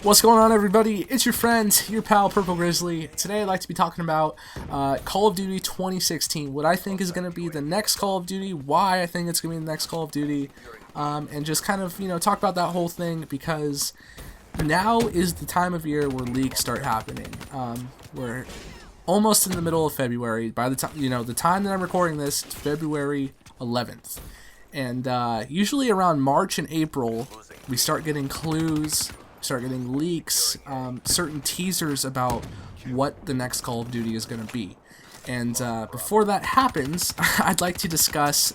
What's going on, everybody? It's your friend, your pal Purple Grizzly. Today I'd like to be talking about Call of Duty 2016, what I think is going to be the next Call of Duty, why I think it's going to be the next Call of Duty, and just kind of, talk about that whole thing, because now is the time of year where leaks start happening. We're almost in the middle of February. By the time, the time that I'm recording this, it's February 11th. And usually around March and April, we start getting clues, start getting leaks, certain teasers about what the next Call of Duty is going to be. And before that happens, I'd like to discuss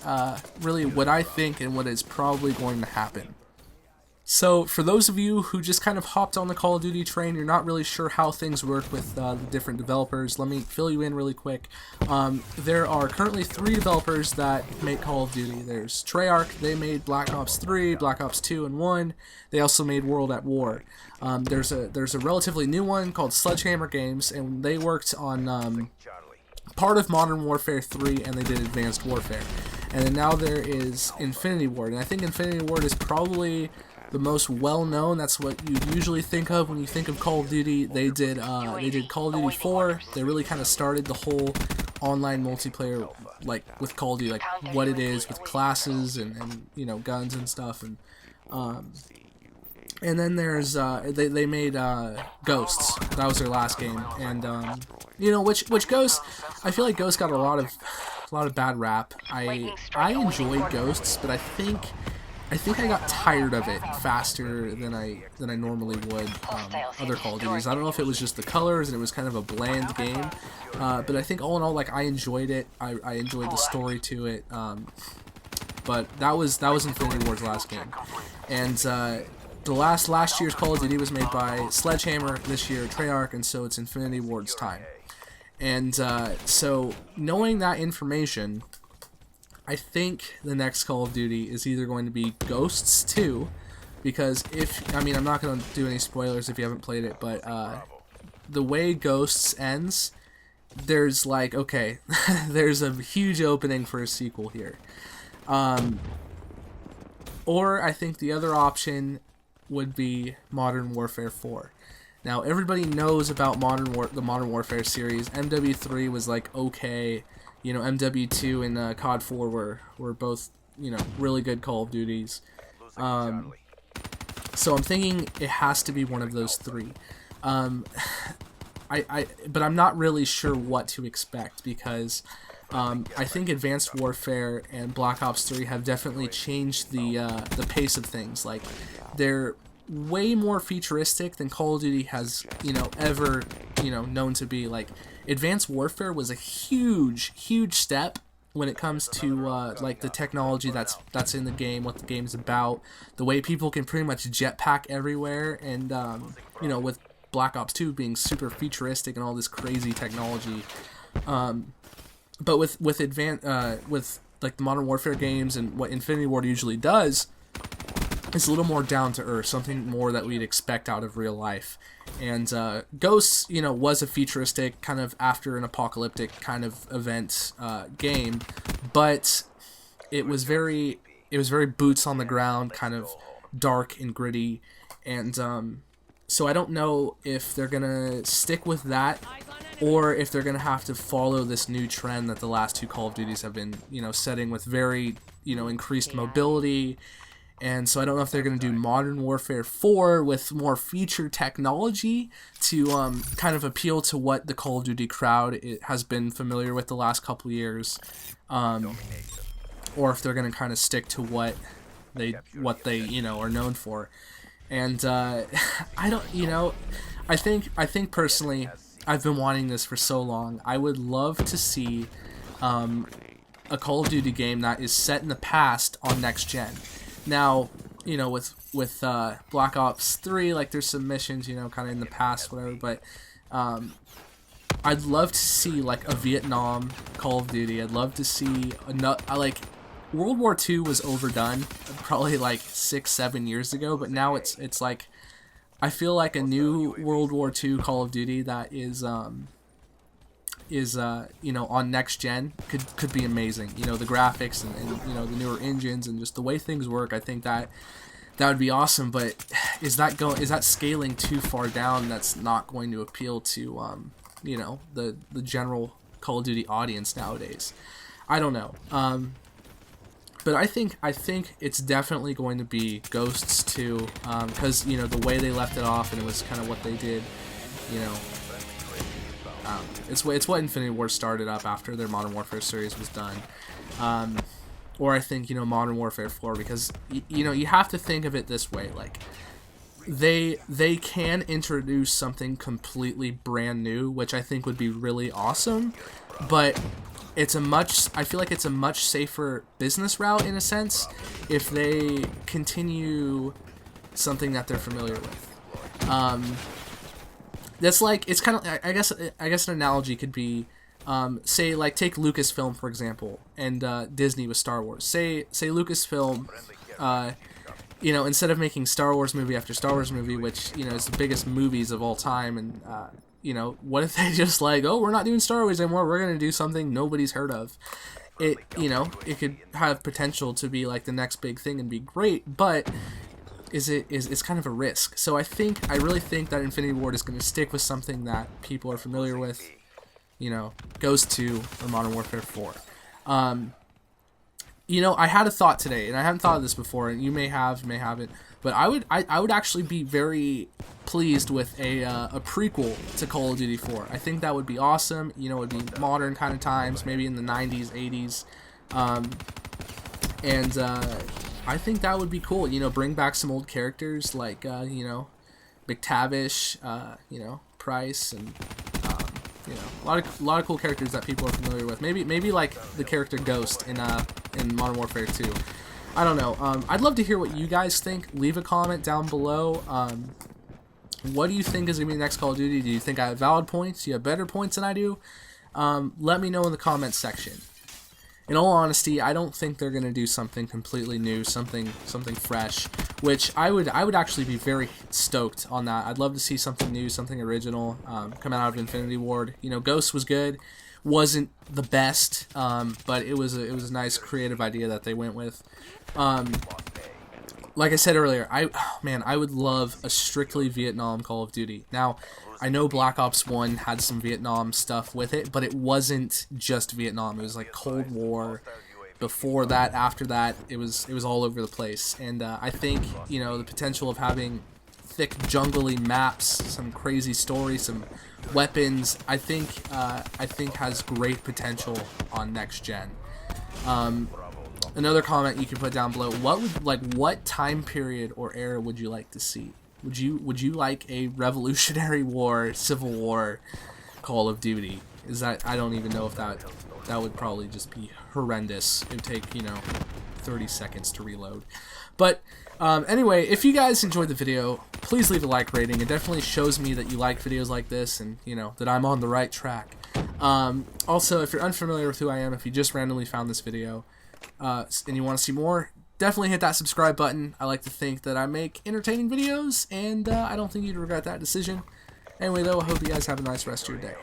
really what I think and what is probably going to happen. So, for those of you who just kind of hopped on the Call of Duty train, you're not really sure how things work with the different developers, let me fill you in really quick. There are currently 3 developers that make Call of Duty. There's Treyarch, they made Black Ops 3, Black Ops 2, and 1. They also made World at War. There's a relatively new one called Sledgehammer Games, and they worked on part of Modern Warfare 3, and they did Advanced Warfare. And then now there is Infinity Ward, and I think Infinity Ward is probably the most well-known. That's what you usually think of when you think of Call of Duty. They did Call of Duty 4. They really kind of started the whole online multiplayer, like with Call of Duty, like what it is with classes and guns and stuff. And then there's they made Ghosts. That was their last game, and which Ghosts, I feel like Ghosts got a lot of bad rap. I enjoyed Ghosts, but I think I got tired of it faster than I normally would other Call of Duties. I don't know if it was just the colors and it was kind of a bland game, but I think all in all, like, I enjoyed it. I enjoyed the story to it, but that was Infinity Ward's last game, and the last year's Call of Duty was made by Sledgehammer. This year Treyarch, and so it's Infinity Ward's time. And so knowing that information, I think the next Call of Duty is either going to be Ghosts 2, because I'm not going to do any spoilers if you haven't played it, but the way Ghosts ends, there's like, okay, there's a huge opening for a sequel here. Or I think the other option would be Modern Warfare 4. Now, everybody knows about the Modern Warfare series. MW3 was like okay. MW2 and COD 4 were both, really good Call of Duties. So I'm thinking it has to be one of those 3. But I'm not really sure what to expect, because I think Advanced Warfare and Black Ops 3 have definitely changed the pace of things. Like, they're way more futuristic than Call of Duty has, ever, known to be. Like, Advanced Warfare was a huge step when it comes to like the technology that's in the game, what the game's about, the way people can pretty much jetpack everywhere, and with Black Ops 2 being super futuristic and all this crazy technology. But with like the Modern Warfare games and what Infinity Ward usually does, it's a little more down to earth, something more that we'd expect out of real life. And Ghosts, was a futuristic kind of after an apocalyptic kind of event game, but it was very boots on the ground, kind of dark and gritty. And so I don't know if they're gonna stick with that, or if they're gonna have to follow this new trend that the last 2 Call of Duties have been, setting, with very, increased mobility. And so I don't know if they're going to do Modern Warfare 4 with more feature technology to kind of appeal to what the Call of Duty crowd has been familiar with the last couple years, or if they're going to kind of stick to what they are known for. And I don't, I think personally, I've been wanting this for so long. I would love to see a Call of Duty game that is set in the past on next gen. Now, with Black Ops 3, like, there's some missions, kind of in the past, whatever, but I'd love to see, like, a Vietnam Call of Duty. I'd love to see World War II was overdone probably like 6-7 years ago, but now it's like, I feel like a new World War II Call of Duty that is on next gen could be amazing. The graphics and the newer engines and just the way things work. I think that That would be awesome, but is that scaling too far down? That's not going to appeal to you know, the general Call of Duty audience nowadays. I don't know. But I think it's definitely going to be Ghosts 2, because you know the way they left it off, and it was kind of what they did. You know, it's what Infinity Ward started up after their Modern Warfare series was done. Or I think, you know, Modern Warfare 4, because you know, you have to think of it this way, like they can introduce something completely brand new, which I think would be really awesome, but I feel like it's a much safer business route in a sense if they continue something that they're familiar with. That's like, it's kind of, I guess an analogy could be, say, like, take Lucasfilm, for example, and Disney with Star Wars. Say Lucasfilm, you know, instead of making Star Wars movie after Star Wars movie, which, you know, is the biggest movies of all time, and, you know, what if they just like, oh, we're not doing Star Wars anymore, we're going to do something nobody's heard of. It, you know, it could have potential to be like the next big thing and be great, but it's kind of a risk. So I really think that Infinity Ward is going to stick with something that people are familiar with. You know, Ghost 2 or Modern Warfare 4. You know, I had a thought today, and I hadn't thought of this before, and you may have, may haven't, but I would actually be very pleased with a prequel to Call of Duty 4. I think that would be awesome. You know, it would be modern kind of times, maybe in the 90s, 80s, and I think that would be cool. You know, bring back some old characters like, you know, McTavish, you know, Price, and you know, a lot of cool characters that people are familiar with. Maybe like the character Ghost in Modern Warfare 2. I don't know. I'd love to hear what you guys think. Leave a comment down below. What do you think is gonna be the next Call of Duty? Do you think I have valid points? Do you have better points than I do? Let me know in the comments section. In all honesty, I don't think they're gonna do something completely new, something fresh, which I would actually be very stoked on that. I'd love to see something new, something original, coming out of Infinity Ward. You know, Ghost was good, wasn't the best, but it was a nice creative idea that they went with. Like I said earlier, I would love a strictly Vietnam Call of Duty. Now, I know Black Ops 1 had some Vietnam stuff with it, but it wasn't just Vietnam. It was like Cold War. Before that, after that, it was all over the place. And I think, you know, the potential of having thick, jungly maps, some crazy story, some weapons, I think has great potential on next gen. Another comment you can put down below: what time period or era would you like to see? Would you like a Revolutionary War, Civil War Call of Duty? I don't even know if that would probably just be horrendous. It would take, you know, 30 seconds to reload. But anyway, if you guys enjoyed the video, please leave a like rating. It definitely shows me that you like videos like this, and you know that I'm on the right track. Also, if you're unfamiliar with who I am, if you just randomly found this video and you want to see more, definitely hit that subscribe button. I like to think that I make entertaining videos, and I don't think you'd regret that decision. Anyway, though, I hope you guys have a nice rest of your day.